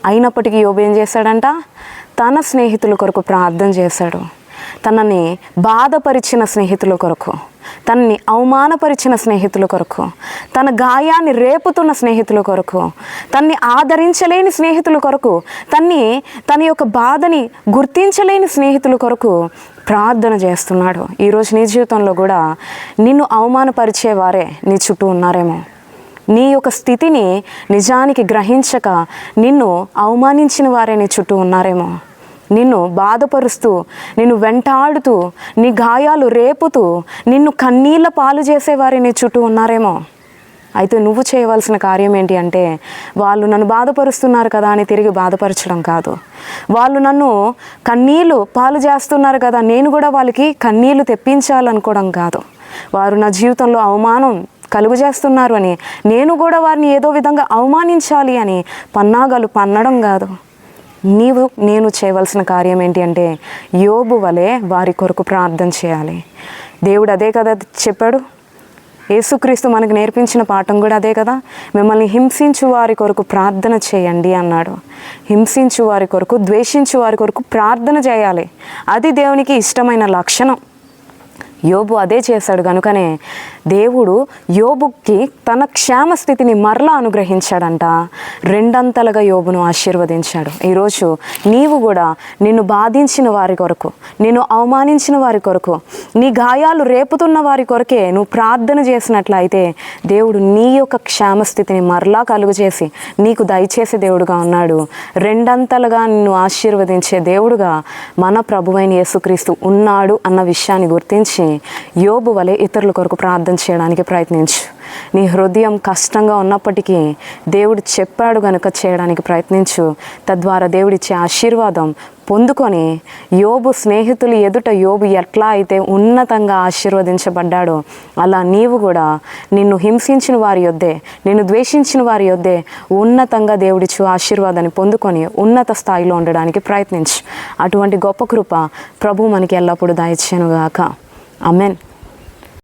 అయినప్పటికీ యోబు ఏం చేశాడంట? తన స్నేహితుల కొరకు ప్రార్థన చేశాడు. తనని బాధపరిచిన స్నేహితుల కొరకు, తనని అవమానపరిచిన స్నేహితుల కొరకు, తన గాయాన్ని రేపుతున్న స్నేహితుల కొరకు, తన్ని ఆదరించలేని స్నేహితుల కొరకు, తన యొక్క బాధని గుర్తించలేని స్నేహితుల కొరకు ప్రార్థన చేస్తున్నాడు. ఈరోజు నీ జీవితంలో కూడా నిన్ను అవమానపరిచేవారే నీ చుట్టూ ఉన్నారేమో. నీ యొక్క స్థితిని నిజానికి గ్రహించక నిన్ను అవమానించిన వారే నీ చుట్టూ ఉన్నారేమో. నిన్ను బాధపరుస్తూ, నిన్ను వెంటాడుతూ, నీ గాయాలు రేపుతూ, నిన్ను కన్నీళ్ళ పాలు చేసేవారే నీ చుట్టూ ఉన్నారేమో. అయితే నువ్వు చేయవలసిన కార్యం ఏంటి అంటే, వాళ్ళు నన్ను బాధపరుస్తున్నారు కదా అని తిరిగి బాధపరచడం కాదు. వాళ్ళు నన్ను కన్నీళ్ళు పాలు చేస్తున్నారు కదా, నేను కూడా వాళ్ళకి కన్నీళ్ళు తెప్పించాలనుకోవడం కాదు. వారు నా జీవితంలో అవమానం కలుగు చేస్తున్నారు అని నేను కూడా వారిని ఏదో విధంగా అవమానించాలి అని పన్నాగాలు పన్నడం కాదు. నేను చేయవలసిన కార్యం ఏంటి అంటే, యోబు వలె వారి కొరకు ప్రార్థన చేయాలి. దేవుడు అదే కదా చెప్పాడు. యేసుక్రీస్తు మనకు నేర్పించిన పాఠం కూడా అదే కదా. మిమ్మల్ని హింసించు వారి కొరకు ప్రార్థన చేయండి అన్నాడు. హింసించు వారి కొరకు, ద్వేషించు వారి కొరకు ప్రార్థన చేయాలి. అది దేవునికి ఇష్టమైన లక్షణం. యోబు అదే చేశాడు. కనుకనే దేవుడు యోబుకి తన క్షేమస్థితిని మరలా అనుగ్రహించాడంట. రెండంతలుగా యోబును ఆశీర్వదించాడు. ఈరోజు నీవు కూడా నిన్ను బాధించిన వారి కొరకు, నిన్ను అవమానించిన వారి కొరకు, నీ గాయాలు రేపుతున్న వారి కొరకే నువ్వు ప్రార్థన చేసినట్లయితే దేవుడు నీ యొక్క క్షేమస్థితిని మరలా కలుగు చేసి నీకు దయచేసే దేవుడుగా ఉన్నాడు. రెండంతలుగా నిన్ను ఆశీర్వదించే దేవుడుగా మన ప్రభువైన యేసుక్రీస్తు ఉన్నాడు అన్న విషయాన్ని గుర్తించి యోబు వలె ఇతరుల కొరకు ప్రార్థన చేయడానికి ప్రయత్నించు. నీ హృదయం కష్టంగా ఉన్నప్పటికీ దేవుడు చెప్పాడు గనుక చేయడానికి ప్రయత్నించు. తద్వారా దేవుడిచ్చే ఆశీర్వాదం పొందుకొని యోబు స్నేహితులు ఎదుట యోబు ఎట్లా అయితే ఉన్నతంగా ఆశీర్వదించబడ్డాడో అలా నీవు కూడా నిన్ను హింసించిన వారి యొద్దే, నిన్ను ద్వేషించిన వారి యొద్దే ఉన్నతంగా దేవుడిచ్చు ఆశీర్వాదాన్ని పొందుకొని ఉన్నత స్థాయిలో ఉండడానికి ప్రయత్నించు. అటువంటి గొప్ప కృప ప్రభు మనకి ఎల్లప్పుడూ దయచేయునుగాక. ఆమేన్.